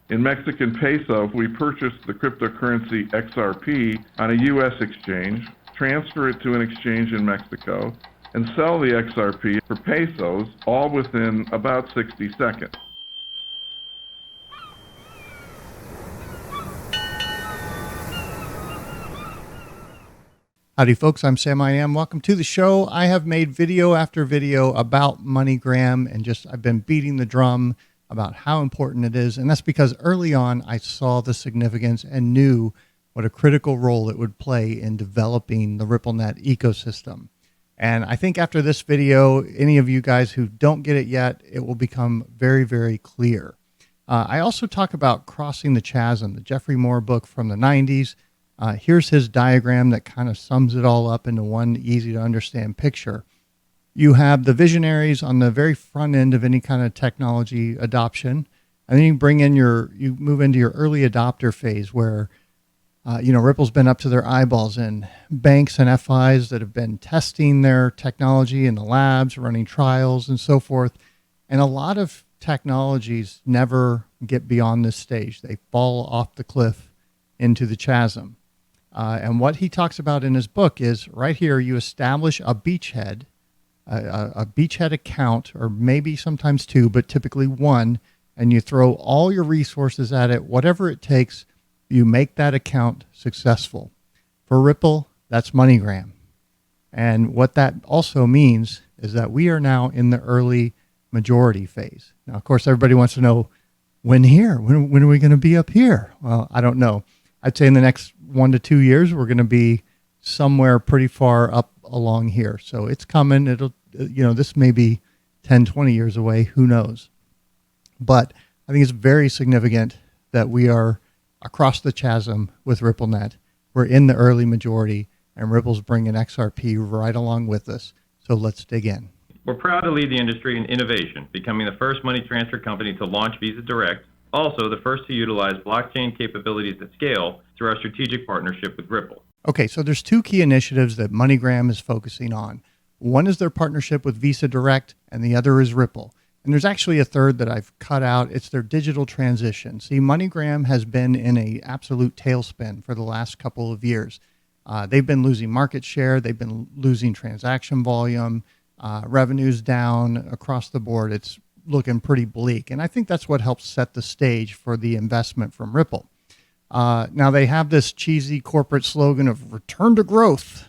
In Mexican peso, we purchase the cryptocurrency XRP on a U.S. exchange, transfer it to an exchange in Mexico, and sell the XRP for pesos, all within about 60 seconds. Howdy folks, I'm Sam I Am. Welcome to the show. I have made video after video about MoneyGram and I've been beating the drum about how important it is. And that's because early on I saw the significance and knew what a critical role it would play in developing the RippleNet ecosystem. And I think after this video, any of you guys who don't get it yet, it will become very, very clear. I also talk about Crossing the Chasm, the Jeffrey Moore book from the 90s. Here's his diagram that kind of sums it all up into one easy to understand picture. You have the visionaries on the very front end of any kind of technology adoption. And then you move into your early adopter phase where, Ripple's been up to their eyeballs in banks and FIs that have been testing their technology in the labs, running trials and so forth. And a lot of technologies never get beyond this stage. They fall off the cliff into the chasm. And what he talks about in his book is right here, you establish a beachhead, a beachhead account, or maybe sometimes two, but typically one, and you throw all your resources at it, whatever it takes, you make that account successful. For Ripple, that's MoneyGram. And what that also means is that we are now in the early majority phase. Now, of course, everybody wants to know when are we going to be up here? Well, I don't know. I'd say in the next 1 to 2 years, we're going to be somewhere pretty far up along here. So it's coming. This may be 10, 20 years away. Who knows? But I think it's very significant that we are across the chasm with RippleNet. We're in the early majority, and Ripple's bringing XRP right along with us. So let's dig in. We're proud to lead the industry in innovation, becoming the first money transfer company to launch Visa Direct, also the first to utilize blockchain capabilities at scale through our strategic partnership with Ripple. Okay, so there's two key initiatives that MoneyGram is focusing on. One is their partnership with Visa Direct, and the other is Ripple. And there's actually a third that I've cut out. It's their digital transition. See, MoneyGram has been in an absolute tailspin for the last couple of years. They've been losing market share. They've been losing transaction volume, revenues down across the board. It's looking pretty bleak. And I think that's what helps set the stage for the investment from Ripple. Now they have this cheesy corporate slogan of return to growth.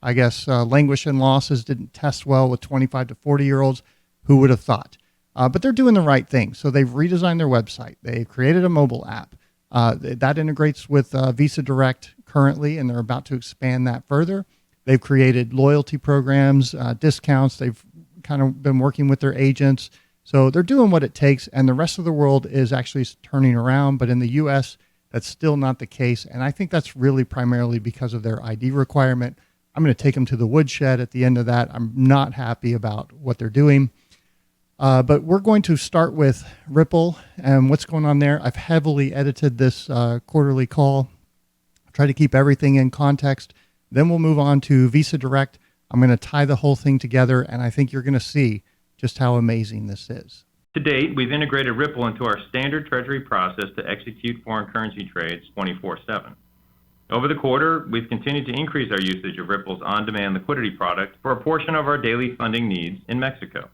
I guess languish and losses didn't test well with 25 to 40-year-olds. Who would have thought? But they're doing the right thing. So they've redesigned their website. They've created a mobile app. That integrates with Visa Direct currently, and they're about to expand that further. They've created loyalty programs, discounts. They've kind of been working with their agents. So they're doing what it takes, and the rest of the world is actually turning around. But in the U.S., that's still not the case. And I think that's really primarily because of their ID requirement. I'm going to take them to the woodshed at the end of that. I'm not happy about what they're doing. But we're going to start with Ripple and what's going on there. I've heavily edited this quarterly call. I'll try to keep everything in context. Then we'll move on to Visa Direct. I'm going to tie the whole thing together, and I think you're going to see just how amazing this is. To date, we've integrated Ripple into our standard treasury process to execute foreign currency trades 24/7. Over the quarter, we've continued to increase our usage of Ripple's on-demand liquidity product for a portion of our daily funding needs in Mexico.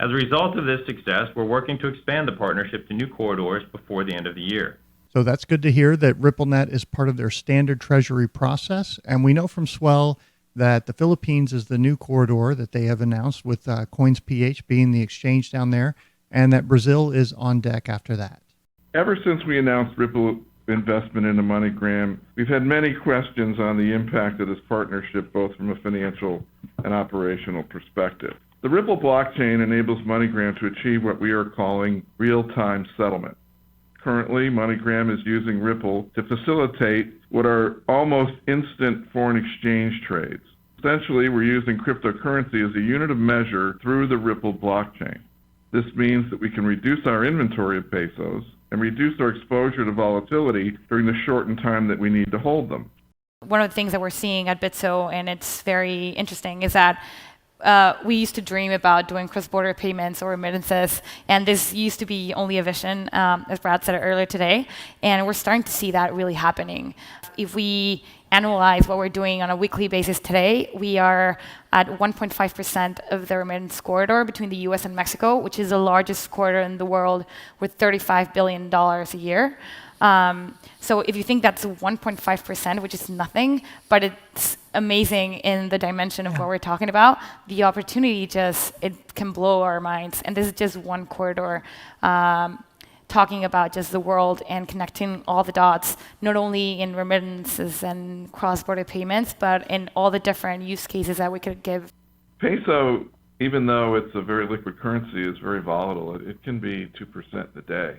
As a result of this success, we're working to expand the partnership to new corridors before the end of the year. So that's good to hear that RippleNet is part of their standard treasury process. And we know from Swell that the Philippines is the new corridor that they have announced, with CoinsPH being the exchange down there, and that Brazil is on deck after that. Ever since we announced Ripple investment into MoneyGram, we've had many questions on the impact of this partnership, both from a financial and operational perspective. The Ripple blockchain enables MoneyGram to achieve what we are calling real-time settlement. Currently, MoneyGram is using Ripple to facilitate what are almost instant foreign exchange trades. Essentially, we're using cryptocurrency as a unit of measure through the Ripple blockchain. This means that we can reduce our inventory of pesos and reduce our exposure to volatility during the shortened time that we need to hold them. One of the things that we're seeing at Bitso, and it's very interesting, is that we used to dream about doing cross-border payments or remittances, and this used to be only a vision, as Brad said earlier today, and we're starting to see that really happening. If we analyze what we're doing on a weekly basis today, we are at 1.5% of the remittance corridor between the US and Mexico, which is the largest corridor in the world with $35 billion a year. So if you think that's 1.5%, which is nothing, but it's amazing in the dimension of what we're talking about, the opportunity it can blow our minds. And this is just one corridor talking about just the world and connecting all the dots, not only in remittances and cross-border payments, but in all the different use cases that we could give. Peso, even though it's a very liquid currency, is very volatile. It can be 2% a day.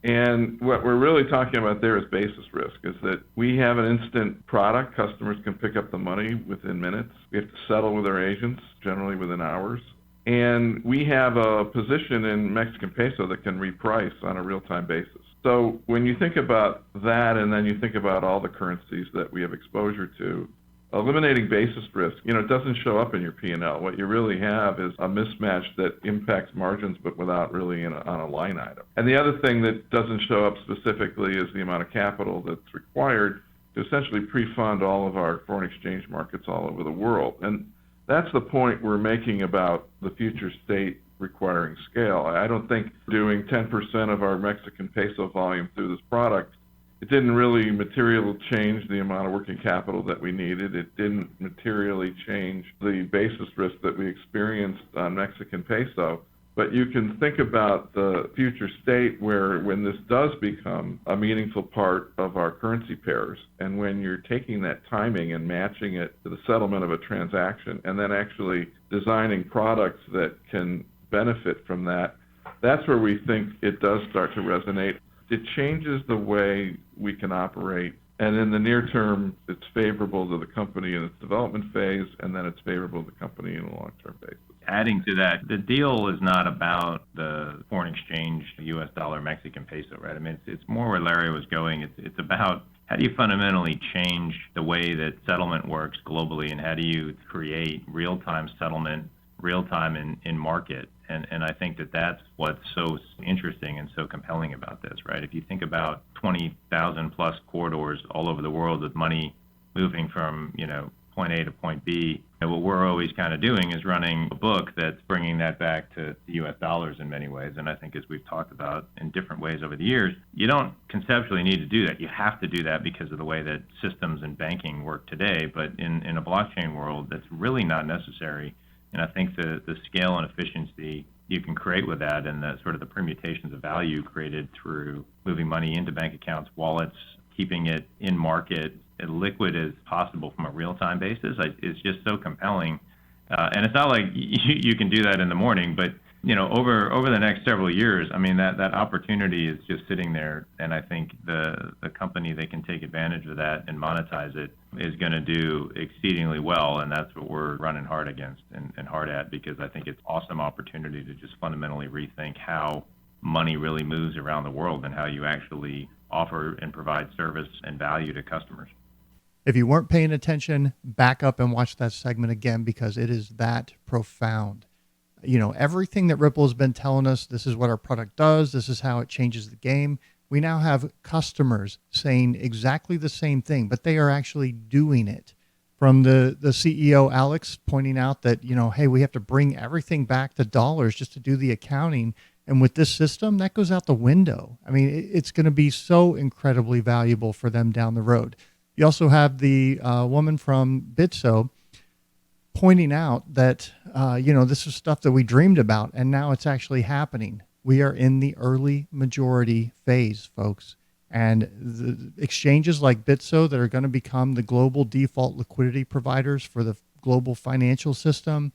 And what we're really talking about there is basis risk, is that we have an instant product. Customers can pick up the money within minutes. We have to settle with our agents, generally within hours. And we have a position in Mexican peso that can reprice on a real-time basis. So when you think about that, and then you think about all the currencies that we have exposure to, eliminating basis risk, it doesn't show up in your P&L. What you really have is a mismatch that impacts margins, but without really on a line item. And the other thing that doesn't show up specifically is the amount of capital that's required to essentially pre-fund all of our foreign exchange markets all over the world. And that's the point we're making about the future state requiring scale. I don't think doing 10% of our Mexican peso volume through this product, it didn't really materially change the amount of working capital that we needed. It didn't materially change the basis risk that we experienced on Mexican peso. But you can think about the future state where when this does become a meaningful part of our currency pairs, and when you're taking that timing and matching it to the settlement of a transaction, and then actually designing products that can benefit from that, that's where we think it does start to resonate. It changes the way we can operate, and in the near term, it's favorable to the company in its development phase, and then it's favorable to the company in a long-term basis. Adding to that, the deal is not about the foreign exchange, US dollar, Mexican peso, right? I mean, it's more where Larry was going. It's about how do you fundamentally change the way that settlement works globally, and how do you create real-time settlement, real-time in market? And I think that that's what's so interesting and so compelling about this, right? If you think about 20,000 plus corridors all over the world with money moving from, point A to point B, and what we're always kind of doing is running a book that's bringing that back to US dollars in many ways. And I think as we've talked about in different ways over the years, you don't conceptually need to do that. You have to do that because of the way that systems and banking work today. But in a blockchain world, that's really not necessary. And I think the scale and efficiency you can create with that, and the sort of the permutations of value created through moving money into bank accounts, wallets, keeping it in market, as liquid as possible from a real-time basis, is just so compelling. And it's not like you can do that in the morning, but over the next several years, I mean, that opportunity is just sitting there, and I think the company that can take advantage of that and monetize it is going to do exceedingly well, and that's what we're running hard against and hard at, because I think it's an awesome opportunity to just fundamentally rethink how money really moves around the world and how you actually offer and provide service and value to customers. If you weren't paying attention, back up and watch that segment again, because it is that profound. Everything that Ripple has been telling us, this is what our product does, this is how it changes the game. We now have customers saying exactly the same thing, but they are actually doing it. From the CEO, Alex, pointing out that, hey, we have to bring everything back to dollars just to do the accounting. And with this system, that goes out the window. I mean, it's going to be so incredibly valuable for them down the road. You also have the woman from Bitso pointing out that, this is stuff that we dreamed about, and now it's actually happening. We are in the early majority phase, folks. And the exchanges like Bitso that are going to become the global default liquidity providers for the global financial system,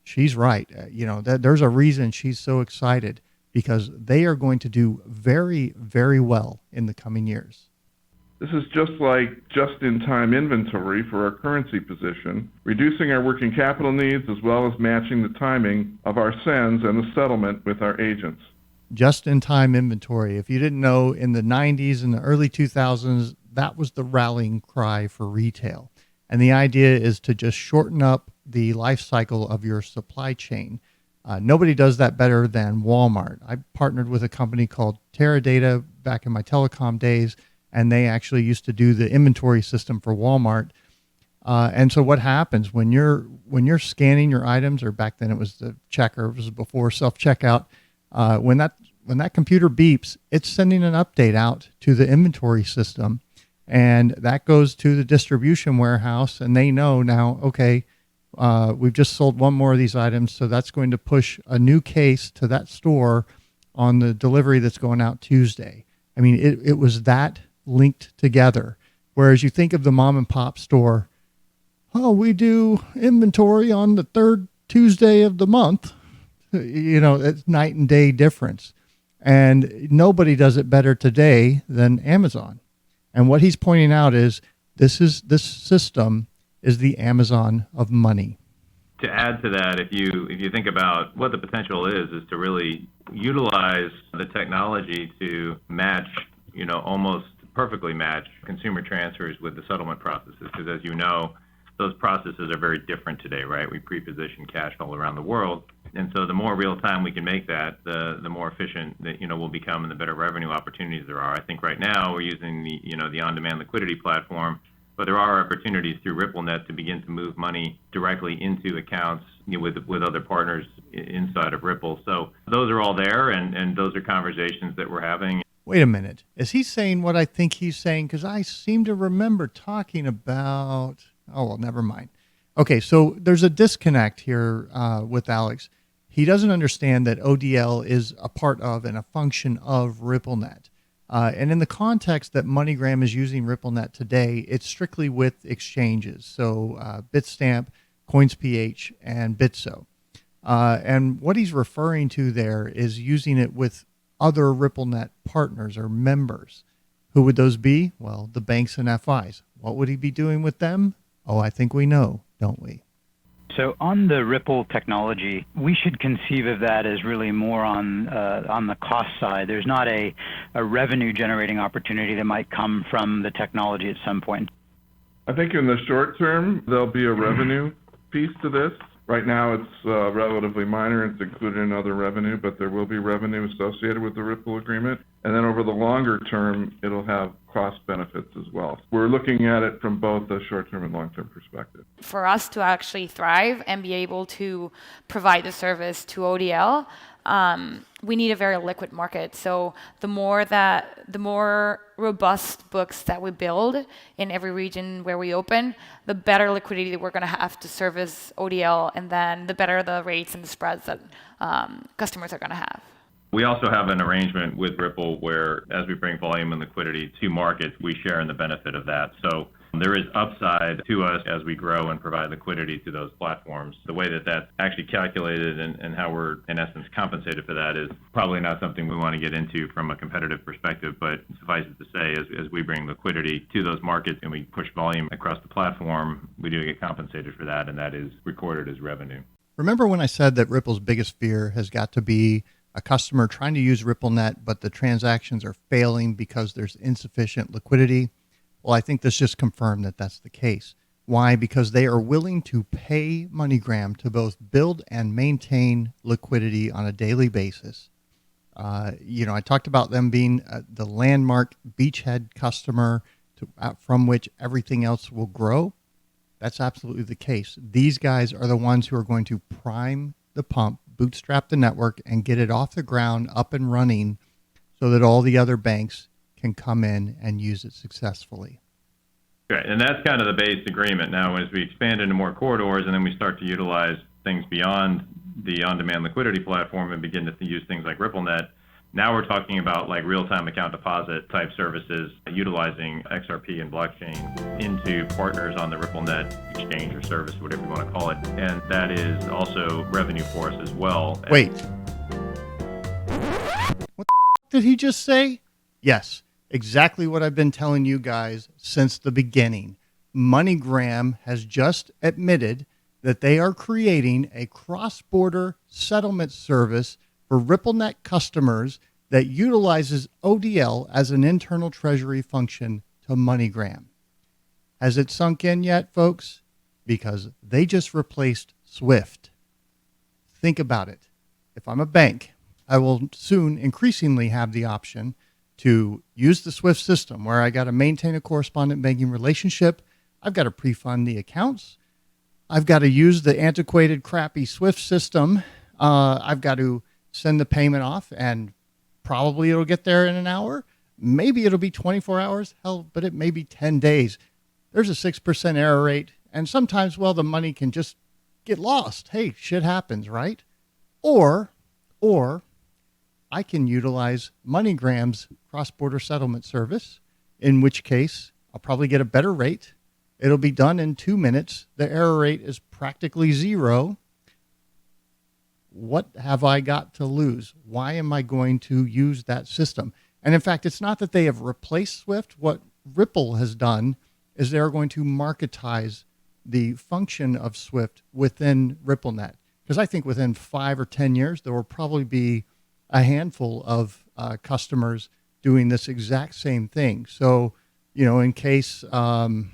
she's right. There's a reason she's so excited, because they are going to do very, very well in the coming years. This is just like just-in-time inventory for our currency position, reducing our working capital needs as well as matching the timing of our sends and the settlement with our agents. Just-in-time inventory. If you didn't know, in the 90s and the early 2000s, that was the rallying cry for retail. And the idea is to just shorten up the life cycle of your supply chain. Nobody does that better than Walmart. I partnered with a company called Teradata back in my telecom days, and they actually used to do the inventory system for Walmart. And so what happens when you're scanning your items, or back then it was the checker, it was before self-checkout, when that computer beeps, it's sending an update out to the inventory system, and that goes to the distribution warehouse, and they know now, okay, we've just sold one more of these items, so that's going to push a new case to that store on the delivery that's going out Tuesday. I mean, it was that linked together. Whereas you think of the mom and pop store, oh, we do inventory on the third Tuesday of the month. It's night and day difference. And nobody does it better today than Amazon. And what he's pointing out is this system is the Amazon of money. To add to that, if you think about what the potential is to really utilize the technology to match, almost perfectly match consumer transfers with the settlement processes. Because as you know, those processes are very different today, right? We pre-position cash all around the world. And so the more real time we can make that, the more efficient that, we'll become and the better revenue opportunities there are. I think right now we're using the on-demand liquidity platform, but there are opportunities through RippleNet to begin to move money directly into accounts with other partners inside of Ripple. So those are all there, and those are conversations that we're having. Wait a minute. Is he saying what I think he's saying? Because I seem to remember talking about... Oh, well, never mind. Okay, so there's a disconnect here with Alex. He doesn't understand that ODL is a part of and a function of RippleNet. And in the context that MoneyGram is using RippleNet today, it's strictly with exchanges. So Bitstamp, CoinsPH, and Bitso. And what he's referring to there is using it with other RippleNet partners or members. Who would those be? Well, the banks and FIs. What would he be doing with them? Oh, I think we know, don't we? So on the Ripple technology, we should conceive of that as really more on the cost side. There's not a revenue generating opportunity that might come from the technology at some point. I think in the short term, there'll be a revenue piece to this. Right now, it's relatively minor. It's included in other revenue, but there will be revenue associated with the Ripple agreement. And then over the longer term, it'll have cost benefits as well. We're looking at it from both a short-term and long-term perspective. For us to actually thrive and be able to provide the service to ODL, we need a very liquid market. So the more robust books that we build in every region where we open, the better liquidity that we're going to have to service ODL, and then the better the rates and the spreads that customers are going to have. We also have an arrangement with Ripple where, as we bring volume and liquidity to markets, we share in the benefit of that. So there is upside to us as we grow and provide liquidity to those platforms. The way that that's actually calculated and how we're, in essence, compensated for that is probably not something we want to get into from a competitive perspective, but suffice it to say, as we bring liquidity to those markets and we push volume across the platform, we do get compensated for that, and that is recorded as revenue. Remember when I said that Ripple's biggest fear has got to be a customer trying to use RippleNet, but the transactions are failing because there's insufficient liquidity? Well, I think this just confirmed that that's the case. Why? Because they are willing to pay MoneyGram to both build and maintain liquidity on a daily basis. I talked about them being the landmark beachhead customer from which everything else will grow. That's absolutely the case. These guys are the ones who are going to prime the pump, bootstrap the network, and get it off the ground, up and running, so that all the other banks can come in and use it successfully. Right, and that's kind of the base agreement. Now, as we expand into more corridors and then we start to utilize things beyond the on-demand liquidity platform and begin to use things like RippleNet, now we're talking about like real-time account deposit type services, utilizing XRP and blockchain into partners on the RippleNet exchange or service, whatever you want to call it. And that is also revenue for us as well. Wait. What did he just say? Yes, exactly what I've been telling you guys since the beginning. MoneyGram has just admitted that they are creating a cross-border settlement service for RippleNet customers that utilizes ODL as an internal treasury function to MoneyGram. Has it sunk in yet, folks? because they just replaced SWIFT. Think about it. If I'm a bank, I will soon increasingly have the option to use the SWIFT system where I got to maintain a correspondent banking relationship. I've got to pre-fund the accounts. I've got to use the antiquated, crappy SWIFT system. I've got to send the payment off, and probably it'll get there in an hour. Maybe it'll be 24 hours. Hell, but it may be 10 days. There's a 6% error rate. And sometimes, well, the money can just get lost. Hey, shit happens, right? Or I can utilize MoneyGram's cross-border settlement service, in which case I'll probably get a better rate. It'll be done in 2 minutes. The error rate is practically zero. What have I got to lose? Why am I going to use that system? And in fact, it's not that they have replaced SWIFT. What Ripple has done is they're going to marketize the function of SWIFT within RippleNet. Because I think within 5 or 10 years, there will probably be a handful of customers doing this exact same thing. So, in case, there's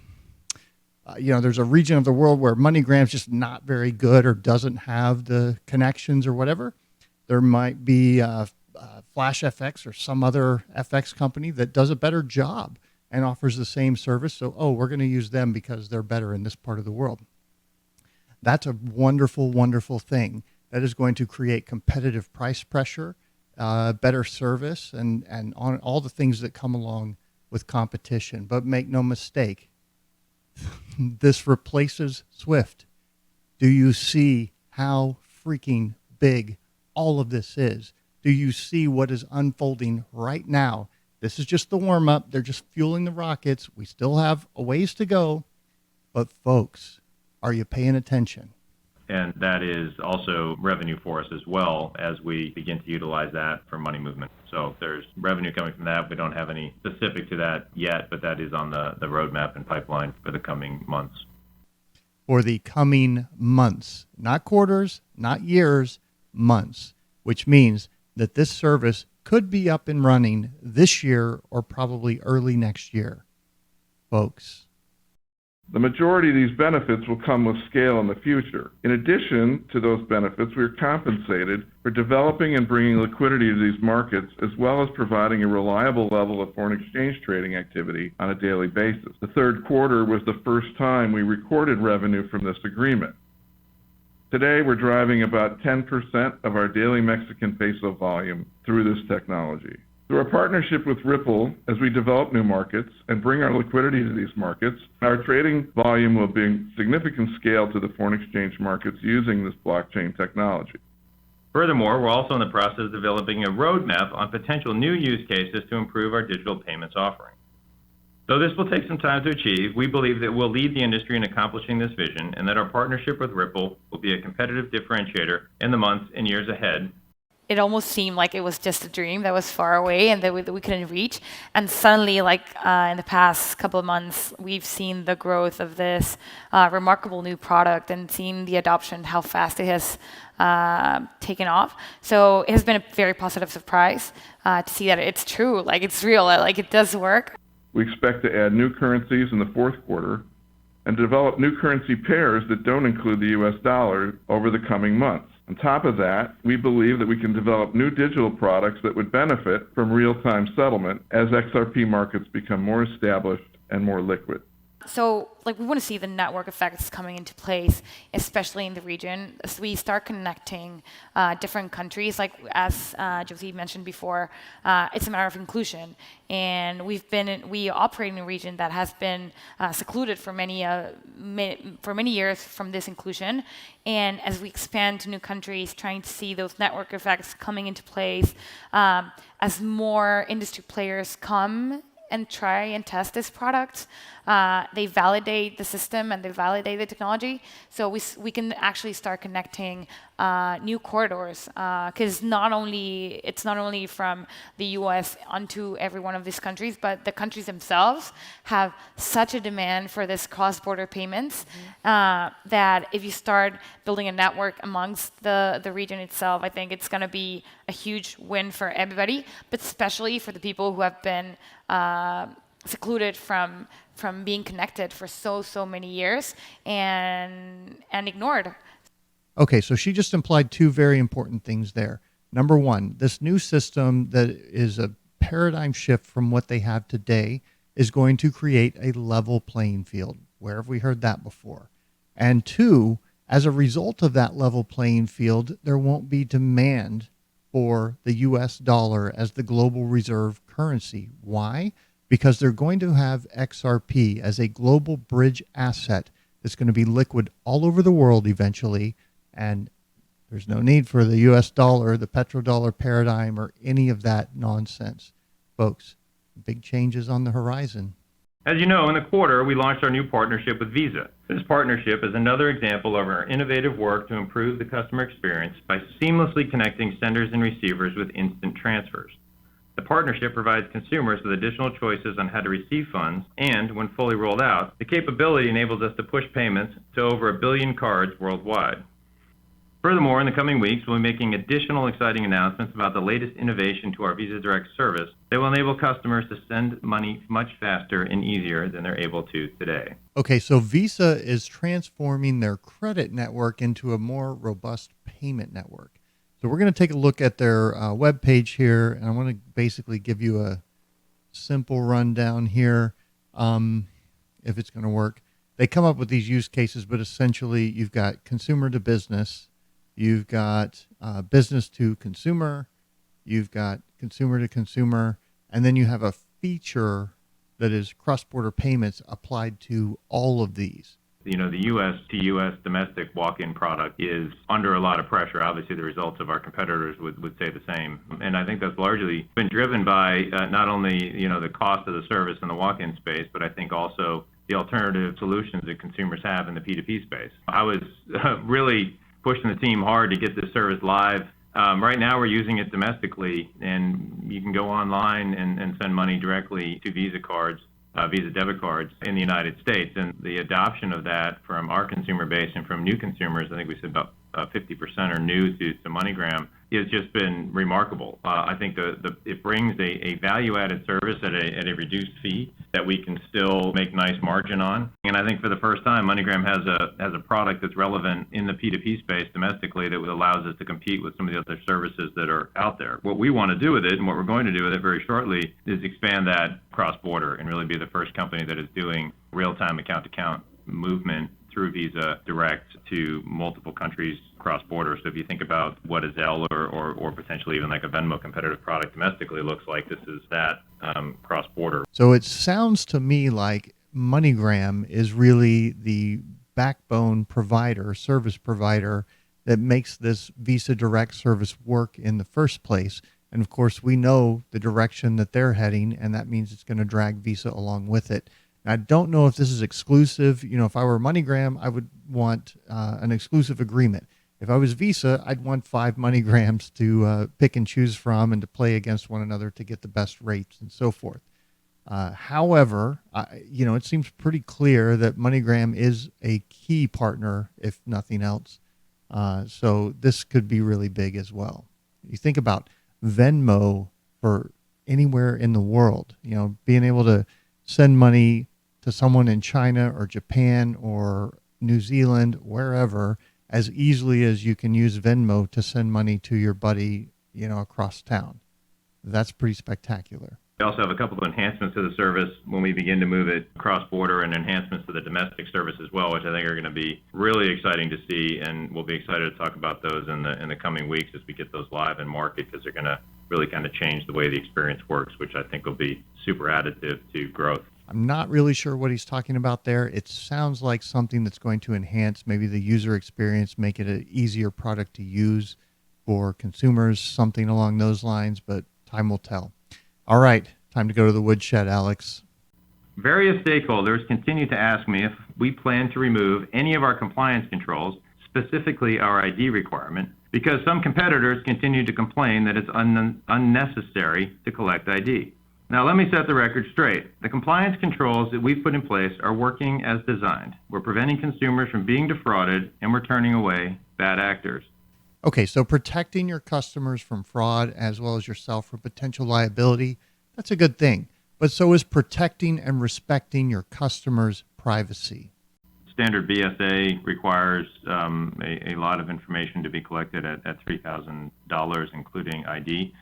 a region of the world where MoneyGram's just not very good or doesn't have the connections or whatever, there might be Flash FX or some other FX company that does a better job and offers the same service. So, we're going to use them because they're better in this part of the world. That's a wonderful, wonderful thing that is going to create competitive price pressure, better service, and on all the things that come along with competition. But make no mistake, this replaces SWIFT. Do you see how freaking big all of this is? Do you see what is unfolding right now? This is just the warm-up. They're just fueling the rockets. We still have a ways to go. But folks, are you paying attention? And that is also revenue for us as well as we begin to utilize that for money movement. So there's revenue coming from that. We don't have any specific to that yet, but that is on the roadmap and pipeline for the coming months. For the coming months, not quarters, not years, months, which means that this service could be up and running this year or probably early next year. Folks, The majority of these benefits will come with scale in the future. In addition to those benefits, we are compensated for developing and bringing liquidity to these markets, as well as providing a reliable level of foreign exchange trading activity on a daily basis. The third quarter was the first time we recorded revenue from this agreement. Today, we're driving about 10% of our daily Mexican peso volume through this technology. Through our partnership with Ripple, as we develop new markets and bring our liquidity to these markets, our trading volume will bring significant scale to the foreign exchange markets using this blockchain technology. Furthermore, we're also in the process of developing a roadmap on potential new use cases to improve our digital payments offering. Though this will take some time to achieve, we believe that we'll lead the industry in accomplishing this vision and that our partnership with Ripple will be a competitive differentiator in the months and years ahead. It almost seemed like it was just a dream that was far away and that we couldn't reach. And suddenly, in the past couple of months, we've seen the growth of this remarkable new product and seen the adoption, how fast it has taken off. So it has been a very positive surprise to see that it's true, it's real, it does work. We expect to add new currencies in the fourth quarter and develop new currency pairs that don't include the US dollar over the coming months. On top of that, we believe that we can develop new digital products that would benefit from real-time settlement as XRP markets become more established and more liquid. So, we want to see the network effects coming into place, especially in the region, as we start connecting different countries. As Josie mentioned before, it's a matter of inclusion, and we operate in a region that has been secluded for many years from this inclusion. And as we expand to new countries, trying to see those network effects coming into place, as more industry players come and try and test this product, they validate the system and they validate the technology, so we can actually start connecting new corridors, because it's not only from the US onto every one of these countries, but the countries themselves have such a demand for this cross-border payments that if you start building a network amongst the region itself, I think it's going to be a huge win for everybody, but especially for the people who have been secluded from being connected for so many years and ignored. Okay, so she just implied two very important things there. Number one, this new system that is a paradigm shift from what they have today is going to create a level playing field. Where have we heard that before? And two, as a result of that level playing field, there won't be demand for the US dollar as the global reserve currency. Why? Because they're going to have XRP as a global bridge asset that's going to be liquid all over the world eventually. And there's no need for the US dollar, the petrodollar paradigm, or any of that nonsense. Folks, big changes on the horizon. As you know, in the quarter, we launched our new partnership with Visa. This partnership is another example of our innovative work to improve the customer experience by seamlessly connecting senders and receivers with instant transfers. The partnership provides consumers with additional choices on how to receive funds, and when fully rolled out, the capability enables us to push payments to over 1 billion cards worldwide. Furthermore, in the coming weeks, we'll be making additional exciting announcements about the latest innovation to our Visa Direct service that will enable customers to send money much faster and easier than they're able to today. Okay, so Visa is transforming their credit network into a more robust payment network. So we're going to take a look at their webpage here, and I want to basically give you a simple rundown here, if it's going to work. They come up with these use cases, but essentially you've got consumer to business, you've got business to consumer, you've got consumer to consumer, and then you have a feature that is cross-border payments applied to all of these. You know, the U.S. to U.S. domestic walk-in product is under a lot of pressure. Obviously, the results of our competitors would say the same. And I think that's largely been driven by not only, you know, the cost of the service in the walk-in space, but I think also the alternative solutions that consumers have in the P2P space. I was really pushing the team hard to get this service live. Right now, we're using it domestically, and you can go online and send money directly to Visa cards, Visa debit cards in the United States. And the adoption of that from our consumer base and from new consumers, I think we said about 50% are new to MoneyGram, has just been remarkable. I think it brings a value-added service at a reduced fee that we can still make nice margin on. And I think for the first time, MoneyGram has a product that's relevant in the P2P space domestically that allows us to compete with some of the other services that are out there. What we want to do with it, and what we're going to do with it very shortly, is expand that cross-border and really be the first company that is doing real-time account-to-account movement through Visa Direct to multiple countries cross-border. So if you think about what a Zelle or potentially even like a Venmo competitive product domestically looks like, this is that cross-border. So it sounds to me like MoneyGram is really the backbone provider, service provider that makes this Visa Direct service work in the first place. And of course, we know the direction that they're heading, and that means it's going to drag Visa along with it. I don't know if this is exclusive. You know, if I were MoneyGram, I would want an exclusive agreement. If I was Visa, I'd want 5 MoneyGrams to pick and choose from and to play against one another to get the best rates and so forth. However, it seems pretty clear that MoneyGram is a key partner, if nothing else. So this could be really big as well. You think about Venmo for anywhere in the world, you know, being able to send money to someone in China or Japan or New Zealand, wherever, as easily as you can use Venmo to send money to your buddy, you know, across town. That's pretty spectacular. We also have a couple of enhancements to the service when we begin to move it cross-border, and enhancements to the domestic service as well, which I think are going to be really exciting to see, and we'll be excited to talk about those in the coming weeks as we get those live in market, because they're going to really kind of change the way the experience works, which I think will be super additive to growth. I'm not really sure what he's talking about there. It sounds like something that's going to enhance maybe the user experience, make it an easier product to use for consumers, something along those lines, but time will tell. All right, time to go to the woodshed, Alex. Various stakeholders continue to ask me if we plan to remove any of our compliance controls, specifically our ID requirement, because some competitors continue to complain that it's unnecessary to collect ID. Now, let me set the record straight. The compliance controls that we've put in place are working as designed. We're preventing consumers from being defrauded, and we're turning away bad actors. Okay, so protecting your customers from fraud as well as yourself from potential liability, that's a good thing. but so is protecting and respecting your customers' privacy. Standard BSA requires a lot of information to be collected at $3,000, including ID.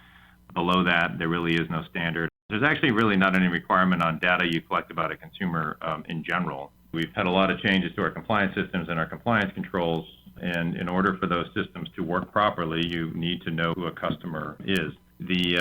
Below that, there really is no standard. There's actually really not any requirement on data you collect about a consumer in general. We've had a lot of changes to our compliance systems and our compliance controls, and in order for those systems to work properly, you need to know who a customer is. The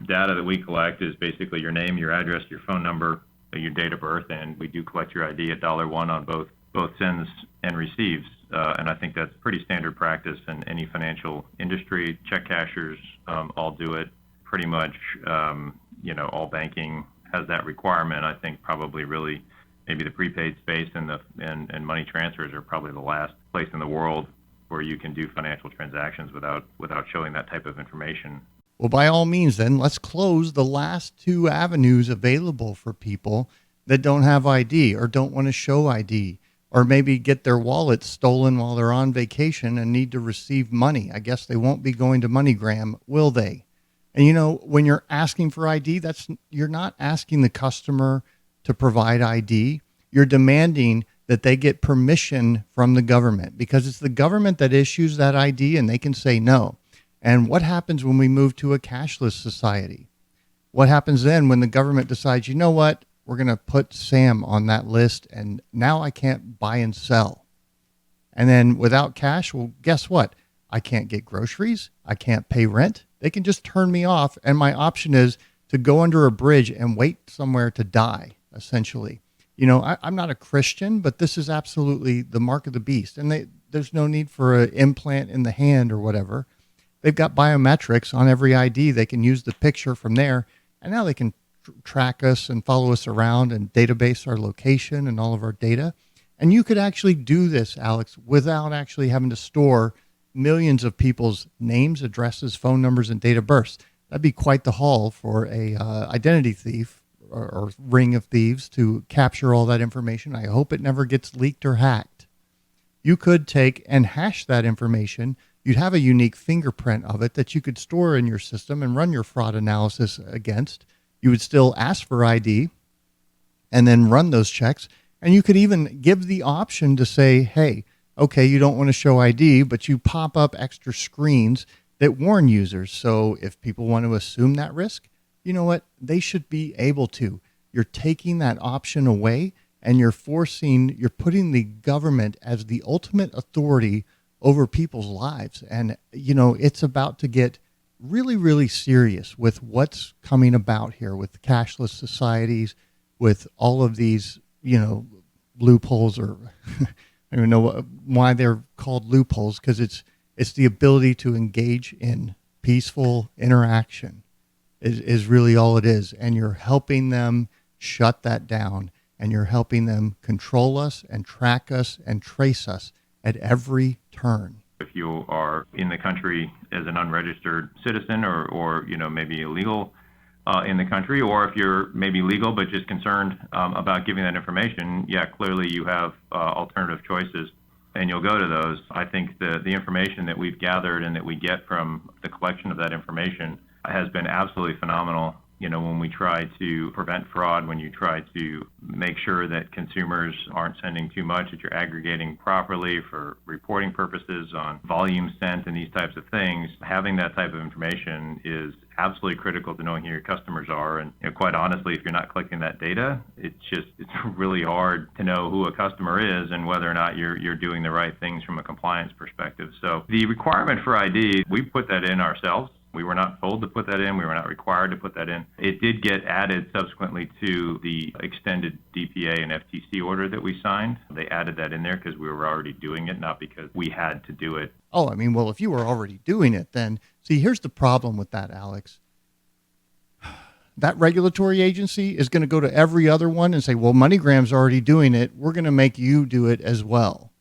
data that we collect is basically your name, your address, your phone number, your date of birth, and we do collect your ID at $1 on both sends and receives. And I think that's pretty standard practice in any financial industry. Check cashers all do it. Pretty much, all banking has that requirement. I think probably really maybe the prepaid space and money transfers are probably the last place in the world where you can do financial transactions without showing that type of information. Well, by all means, then, let's close the last two avenues available for people that don't have ID or don't want to show ID, or maybe get their wallet stolen while they're on vacation and need to receive money. I guess they won't be going to MoneyGram, will they? And when you're asking for ID, you're not asking the customer to provide ID. You're demanding that they get permission from the government, because it's the government that issues that ID and they can say no. And what happens when we move to a cashless society? What happens then when the government decides, you know what, we're going to put Sam on that list and now I can't buy and sell. And then without cash, well, guess what? I can't get groceries. I can't pay rent. They can just turn me off. And my option is to go under a bridge and wait somewhere to die, essentially. I'm not a Christian, but this is absolutely the mark of the beast. And there's no need for an implant in the hand or whatever. They've got biometrics on every ID. They can use the picture from there. And now they can track us and follow us around and database our location and all of our data. And you could actually do this, Alex, without actually having to store millions of people's names, addresses, phone numbers, and date of births. That'd be quite the haul for a identity thief or ring of thieves to capture all that information. I hope it never gets leaked or hacked. You could take and hash that information. You'd have a unique fingerprint of it that you could store in your system and run your fraud analysis against. You would still ask for ID and then run those checks. And you could even give the option to say, hey, okay, you don't want to show ID, but you pop up extra screens that warn users. So if people want to assume that risk, you know what? They should be able to. You're taking that option away and you're putting the government as the ultimate authority over people's lives. And, it's about to get really, really serious with what's coming about here with cashless societies, with all of these, loopholes, or I don't even know why they're called loopholes, because it's the ability to engage in peaceful interaction is really all it is. And you're helping them shut that down, and you're helping them control us and track us and trace us at every turn. If you are in the country as an unregistered citizen or maybe illegal in the country, or if you're maybe legal but just concerned about giving that information, clearly you have alternative choices and you'll go to those. I think the information that we've gathered and that we get from the collection of that information has been absolutely phenomenal. When we try to prevent fraud, when you try to make sure that consumers aren't sending too much, that you're aggregating properly for reporting purposes on volume sent and these types of things, having that type of information is absolutely critical to knowing who your customers are. And quite honestly, if you're not collecting that data, it's really hard to know who a customer is and whether or not you're doing the right things from a compliance perspective. So the requirement for ID, we put that in ourselves. We were not told to put that in. We were not required to put that in. It did get added subsequently to the extended DPA and FTC order that we signed. They added that in there because we were already doing it, not because we had to do it. Oh, well, if you were already doing it, then see, here's the problem with that, Alex. That regulatory agency is going to go to every other one and say, well, MoneyGram's already doing it. We're going to make you do it as well.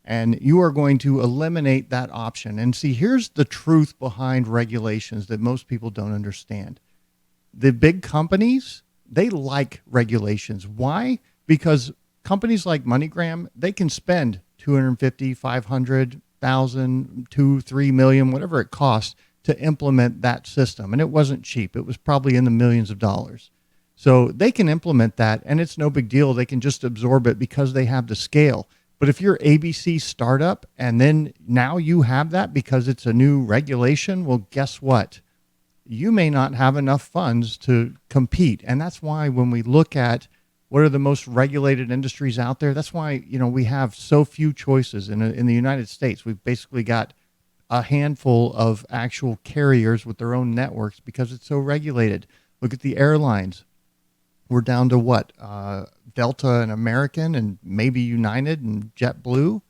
And you are going to eliminate that option. And see, here's the truth behind regulations that most people don't understand. The big companies, they like regulations. Why? Because companies like MoneyGram, they can spend $250,000, $500,000, $2, $3 million, whatever it costs to implement that system. And it wasn't cheap. It was probably in the millions of dollars. So they can implement that, and it's no big deal. They can just absorb it because they have the scale. But if you're ABC startup and then now you have that because it's a new regulation, well, guess what? You may not have enough funds to compete. And that's why when we look at what are the most regulated industries out there, that's why, we have so few choices in the United States. We've basically got a handful of actual carriers with their own networks because it's so regulated. Look at the airlines. We're down to what? Delta and American and maybe United and JetBlue.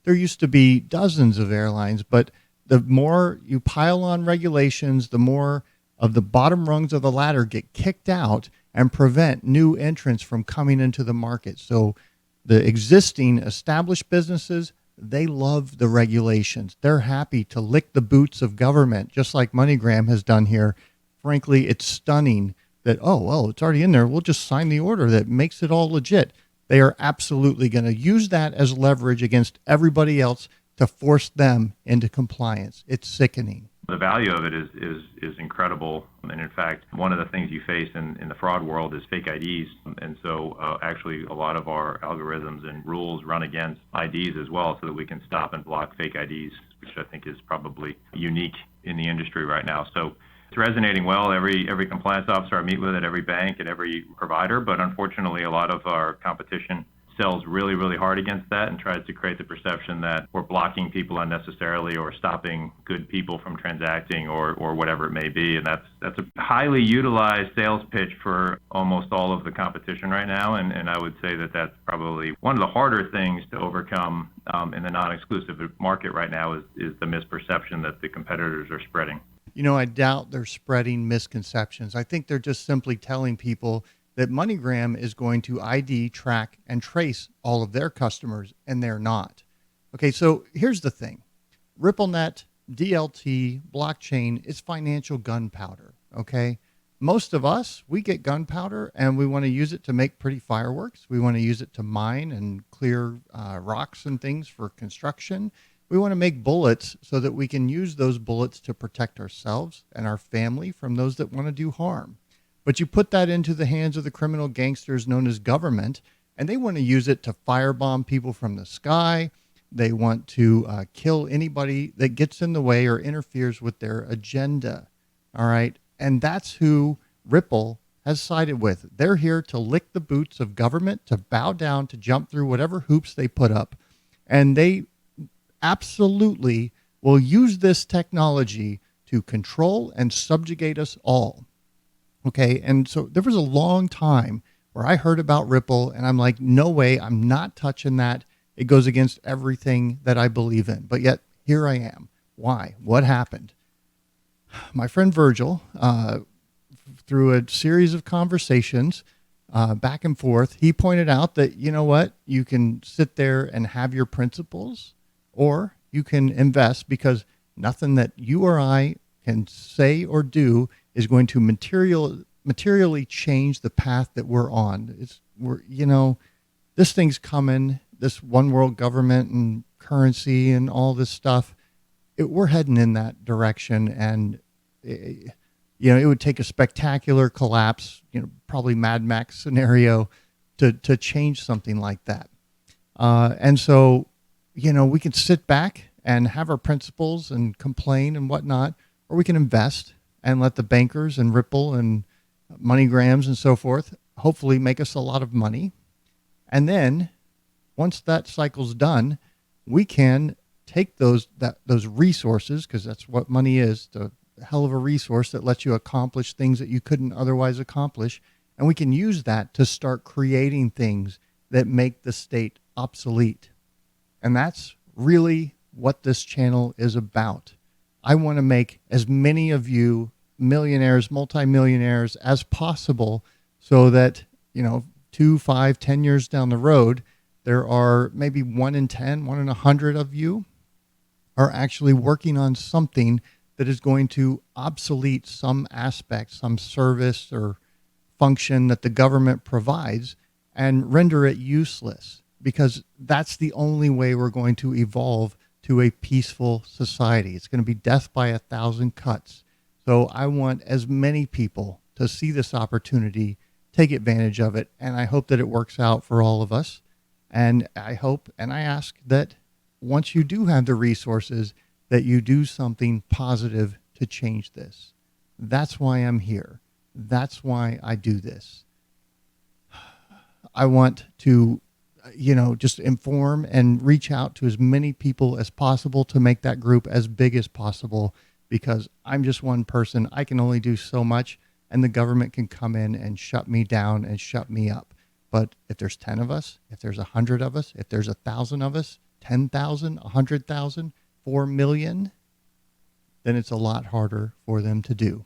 There used to be dozens of airlines, but the more you pile on regulations, the more of the bottom rungs of the ladder get kicked out and prevent new entrants from coming into the market. So the existing established businesses, they love the regulations. They're happy to lick the boots of government, just like MoneyGram has done here. Frankly, it's stunning that, oh, well, it's already in there. We'll just sign the order that makes it all legit. They are absolutely going to use that as leverage against everybody else to force them into compliance. It's sickening. The value of it is incredible. And in fact, one of the things you face in the fraud world is fake IDs. And so actually a lot of our algorithms and rules run against IDs as well so that we can stop and block fake IDs, which I think is probably unique in the industry right now. So it's resonating well. Every compliance officer I meet with at every bank and every provider, but unfortunately a lot of our competition sells really, really hard against that and tries to create the perception that we're blocking people unnecessarily or stopping good people from transacting or whatever it may be. And that's a highly utilized sales pitch for almost all of the competition right now. And I would say that that's probably one of the harder things to overcome in the non-exclusive market right now is the misperception that the competitors are spreading. I doubt they're spreading misconceptions. I think they're just simply telling people that MoneyGram is going to ID, track, and trace all of their customers, and they're not. Okay, so here's the thing. RippleNet, DLT, blockchain is financial gunpowder, okay? Most of us, we get gunpowder, and we want to use it to make pretty fireworks. We want to use it to mine and clear rocks and things for construction. We want to make bullets so that we can use those bullets to protect ourselves and our family from those that want to do harm. But you put that into the hands of the criminal gangsters known as government, and they want to use it to firebomb people from the sky. They want to kill anybody that gets in the way or interferes with their agenda. All right. And that's who Ripple has sided with. They're here to lick the boots of government, to bow down, to jump through whatever hoops they put up. And they absolutely will use this technology to control and subjugate us all. Okay, and so there was a long time where I heard about Ripple, and I'm like, no way, I'm not touching that. It goes against everything that I believe in. But yet, here I am. Why? What happened? My friend Virgil, through a series of conversations back and forth, he pointed out that, you know what, you can sit there and have your principles, or you can invest, because nothing that you or I can say or do is going to materially change the path that we're on. This thing's coming, this one world government and currency and all this stuff. We're heading in that direction, and it would take a spectacular collapse, probably Mad Max scenario to change something like that. And so, we can sit back and have our principles and complain and whatnot, or we can invest and let the bankers and Ripple and MoneyGrams and so forth hopefully make us a lot of money. And then once that cycle's done, we can take those resources, because that's what money is, the hell of a resource that lets you accomplish things that you couldn't otherwise accomplish. And we can use that to start creating things that make the state obsolete. And that's really what this channel is about. I want to make as many of you millionaires, multimillionaires as possible, so that, 2, 5, 10 years down the road, there are maybe 1 in 10, 1 in 100 of you are actually working on something that is going to obsolete some aspect, some service or function that the government provides, and render it useless, because that's the only way we're going to evolve to a peaceful society. It's going to be death by 1,000 cuts. So I want as many people to see this opportunity, take advantage of it. And I hope that it works out for all of us. And I hope and I ask that once you do have the resources, that you do something positive to change this. That's why I'm here. That's why I do this. I want to, just inform and reach out to as many people as possible to make that group as big as possible, because I'm just one person. I can only do so much, and the government can come in and shut me down and shut me up. But if there's 10 of us, if there's 100 of us, if there's 1,000 of us, 10,000, 100,000, 4 million, then it's a lot harder for them to do.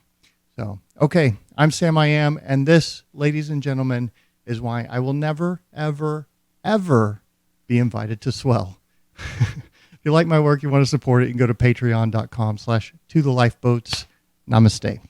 So, okay, I'm Sam I Am, and this, ladies and gentlemen, is why I will never, ever, ever be invited to Swell. If you like my work, you want to support it, you can go to patreon.com/tothelifeboats. Namaste.